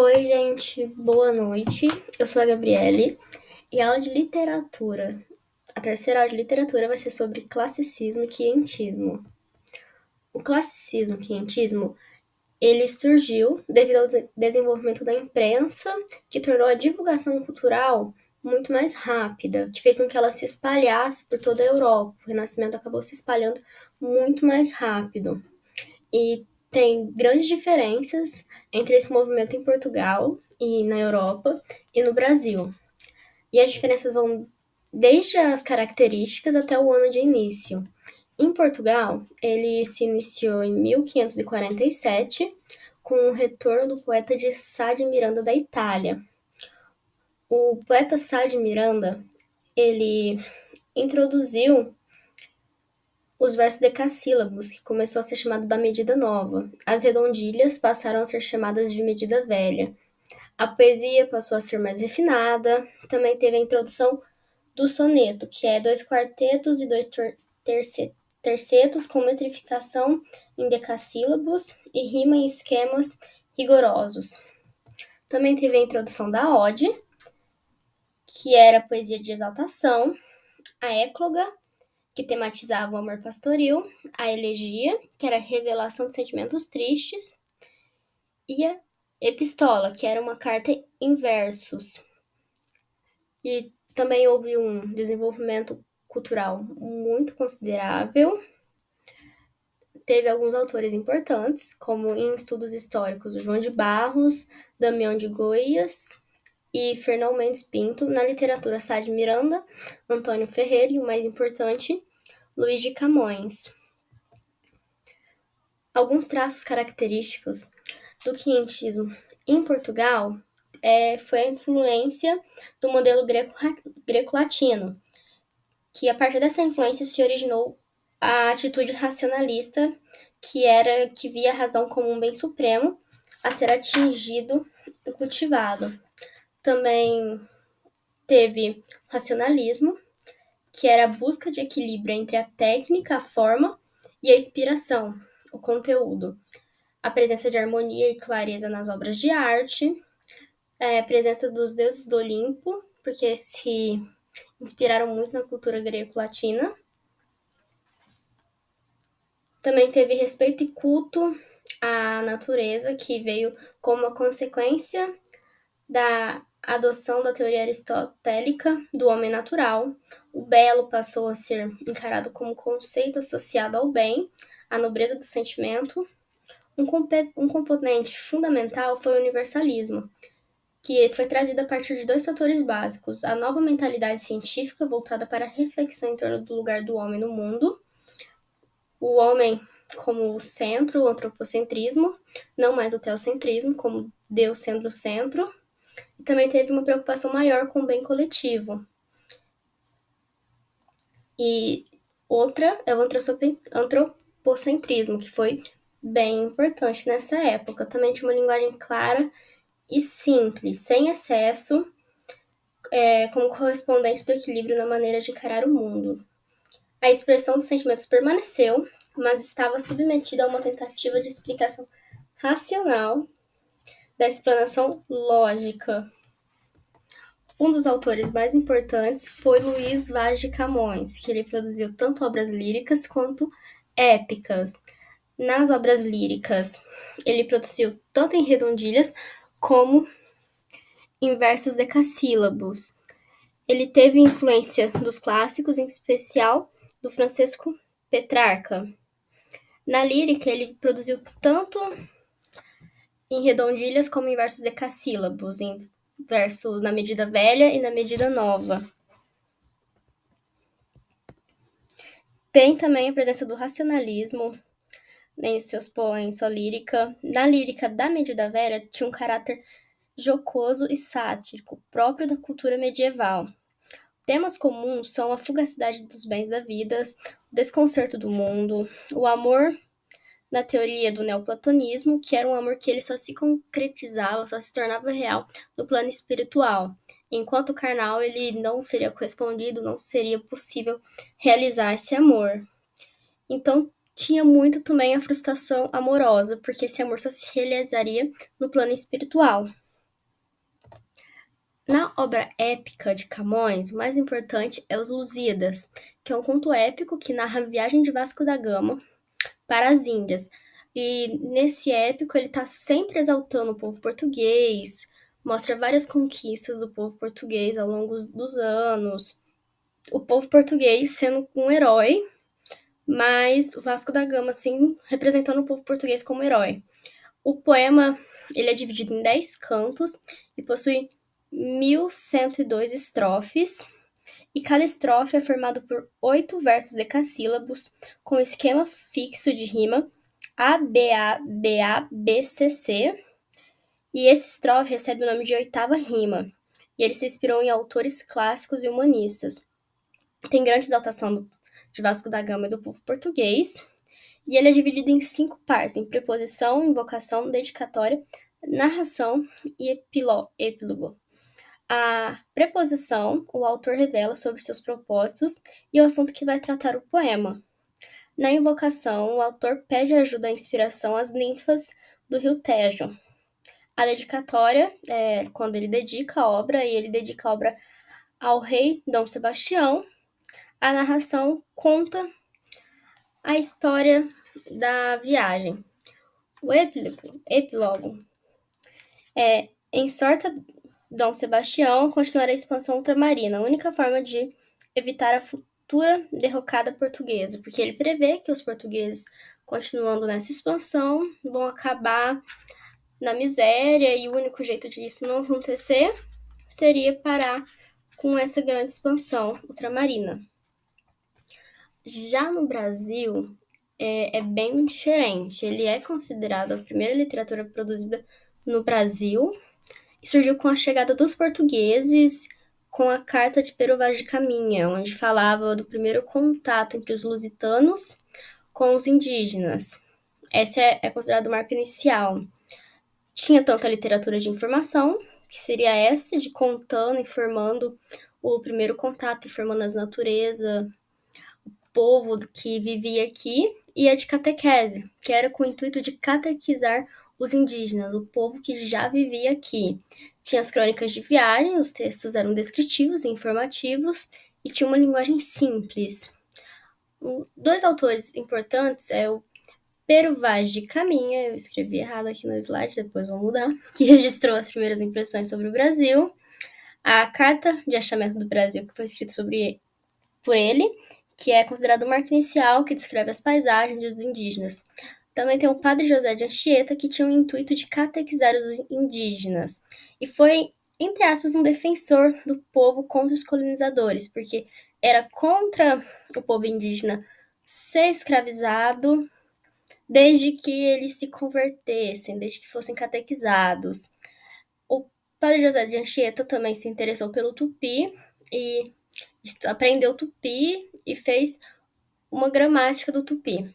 Oi, gente, boa noite. Eu sou a Gabriele e a aula de literatura, a terceira aula de literatura vai ser sobre classicismo e quientismo. O classicismo e quientismo, ele surgiu devido ao desenvolvimento da imprensa, que tornou a divulgação cultural muito mais rápida, que fez com que ela se espalhasse por toda a Europa. O Renascimento acabou se espalhando muito mais rápido. E tem grandes diferenças entre esse movimento em Portugal e na Europa e no Brasil. E as diferenças vão desde as características até o ano de início. Em Portugal, ele se iniciou em 1547 com o retorno do poeta de Sá de Miranda da Itália. O poeta Sá de Miranda, ele introduziu os versos decassílabos, que começou a ser chamado da medida nova. As redondilhas passaram a ser chamadas de medida velha. A poesia passou a ser mais refinada. Também teve a introdução do soneto, que é 2 quartetos e 2 tercetos com metrificação em decassílabos e rima em esquemas rigorosos. Também teve a introdução da ode, que era poesia de exaltação, a écloga, que tematizava o amor pastoril, a elegia, que era a revelação de sentimentos tristes, e a epistola, que era uma carta em versos. E também houve um desenvolvimento cultural muito considerável. Teve alguns autores importantes, como em estudos históricos, o João de Barros, Damião de Goiás e Fernão Mendes Pinto. Na literatura, Sá de Miranda, Antônio Ferreira e, o mais importante, Luís de Camões. Alguns traços característicos do quientismo em Portugal foi a influência do modelo greco-latino, que a partir dessa influência se originou a atitude racionalista, que via a razão como um bem supremo a ser atingido e cultivado. Também teve o racionalismo, que era a busca de equilíbrio entre a técnica, a forma e a inspiração, o conteúdo. A presença de harmonia e clareza nas obras de arte, a presença dos deuses do Olimpo, porque se inspiraram muito na cultura greco-latina. Também teve respeito e culto à natureza, que veio como uma consequência da adoção da teoria aristotélica do homem natural. O belo passou a ser encarado como conceito associado ao bem, à nobreza do sentimento. Um componente fundamental foi o universalismo, que foi trazido a partir de 2 fatores básicos: a nova mentalidade científica voltada para a reflexão em torno do lugar do homem no mundo, o homem como o centro, o antropocentrismo, não mais o teocentrismo, como Deus sendo o centro. E também teve uma preocupação maior com o bem coletivo. E outra é o antropocentrismo, que foi bem importante nessa época. Também tinha uma linguagem clara e simples, sem excesso, como correspondente do equilíbrio na maneira de encarar o mundo. A expressão dos sentimentos permaneceu, mas estava submetida a uma tentativa de explicação racional da explanação lógica. Um dos autores mais importantes foi Luís Vaz de Camões, que ele produziu tanto obras líricas quanto épicas. Nas obras líricas, ele produziu tanto em redondilhas como em versos decassílabos. Ele teve influência dos clássicos, em especial do Francisco Petrarca. Na lírica, ele produziu tanto em redondilhas como em versos decassílabos, em verso na medida velha e na medida nova. Tem também a presença do racionalismo em seus poemas, sua lírica. Na lírica da medida velha tinha um caráter jocoso e sático, próprio da cultura medieval. Temas comuns são a fugacidade dos bens da vida, o desconcerto do mundo, o amor na teoria do neoplatonismo, que era um amor que ele só se concretizava, só se tornava real no plano espiritual. Enquanto carnal, ele não seria correspondido, não seria possível realizar esse amor. Então, tinha muito também a frustração amorosa, porque esse amor só se realizaria no plano espiritual. Na obra épica de Camões, o mais importante é os Lusíadas, que é um conto épico que narra a viagem de Vasco da Gama para as Índias. E nesse épico ele está sempre exaltando o povo português, mostra várias conquistas do povo português ao longo dos anos. O povo português sendo um herói, mas o Vasco da Gama, assim, representando o povo português como herói. O poema ele é dividido em 10 cantos e possui 1.102 estrofes, e cada estrofe é formado por 8 versos decassílabos, com esquema fixo de rima A, B, A, B, A, B, C, C, e esse estrofe recebe o nome de oitava rima, e ele se inspirou em autores clássicos e humanistas. Tem grande exaltação de Vasco da Gama e do povo português, e ele é dividido em 5 partes, em preposição, invocação, dedicatória, narração e epílogo. A preposição, o autor revela sobre seus propósitos e o assunto que vai tratar o poema. Na invocação, o autor pede ajuda e inspiração às ninfas do rio Tejo. A dedicatória é quando ele dedica a obra, e ele dedica a obra ao rei Dom Sebastião. A narração conta a história da viagem. O epílogo exorta Dom Sebastião a continuar a expansão ultramarina, a única forma de evitar a futura derrocada portuguesa, porque ele prevê que os portugueses, continuando nessa expansão, vão acabar na miséria, e o único jeito disso não acontecer seria parar com essa grande expansão ultramarina. Já no Brasil, é bem diferente. Ele é considerado a primeira literatura produzida no Brasil e surgiu com a chegada dos portugueses, com a Carta de Pero Vaz de Caminha, onde falava do primeiro contato entre os lusitanos com os indígenas. Esse é considerado o marco inicial. Tinha tanto a literatura de informação, que seria essa, de contando, informando o primeiro contato, informando as naturezas, o povo que vivia aqui, e a de catequese, que era com o intuito de catequizar os indígenas, o povo que já vivia aqui. Tinha as crônicas de viagem, os textos eram descritivos e informativos, e tinha uma linguagem simples. Dois autores importantes é o Pero Vaz de Caminha, eu escrevi errado aqui no slide, depois vou mudar, que registrou as primeiras impressões sobre o Brasil. A Carta de Achamento do Brasil, que foi escrita por ele, que é considerado o marco inicial, que descreve as paisagens dos indígenas. Também tem o Padre José de Anchieta, que tinha o intuito de catequizar os indígenas. E foi, entre aspas, um defensor do povo contra os colonizadores, porque era contra o povo indígena ser escravizado, desde que eles se convertessem, desde que fossem catequizados. O Padre José de Anchieta também se interessou pelo tupi e aprendeu tupi e fez uma gramática do tupi.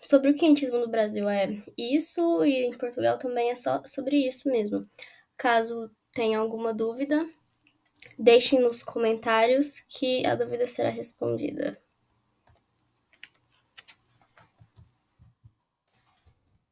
Sobre o quientismo no Brasil é isso, e em Portugal também é só sobre isso mesmo. Caso tenha alguma dúvida, deixem nos comentários que a dúvida será respondida.